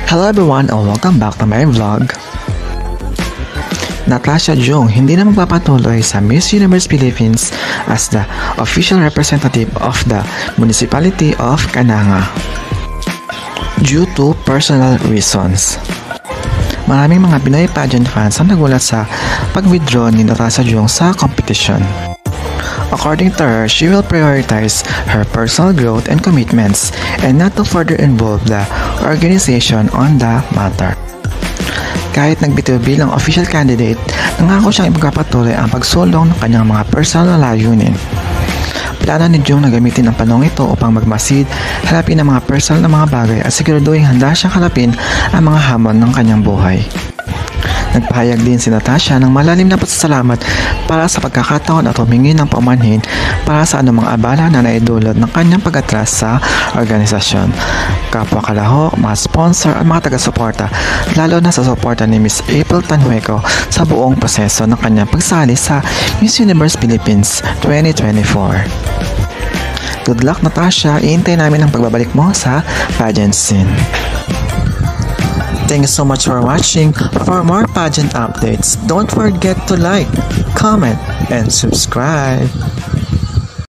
Hello everyone and welcome back to my vlog. Natasha Jung hindi na magpapatuloy sa Miss Universe Philippines as the official representative of the Municipality of Cananga due to personal reasons. Maraming mga Pinoy pageant fans ang nagulat sa pag-withdraw ni Natasha Jung sa competition. According to her, she will prioritize her personal growth and commitments and not to further involve the organization on the matter. Kahit nagbitiw bilang official candidate, nangako siyang ipagpapatuloy ang pagsulong ng kanyang mga personal na layunin. Plano ni Jung na gamitin ang panahong ito upang magmasid, harapin ang mga personal na mga bagay at siguraduhin handa siyang harapin ang mga hamon ng kanyang buhay. Nagpahayag din si Natasha ng malalim na pasasalamat para sa pagkakataon at humingi ng paumanhin para sa anumang abala na naidulot ng kanyang pag-atras sa organisasyon. Kapwa kalahok, mga sponsor at mga taga-suporta, lalo na sa suporta ni Miss April Tanhueco sa buong proseso ng kanyang pagsali sa Miss Universe Philippines 2024. Good luck, Natasha! Iintay namin ang pagbabalik mo sa pageant scene. Thank you so much for watching. For more pageant updates, don't forget to like, comment, and subscribe.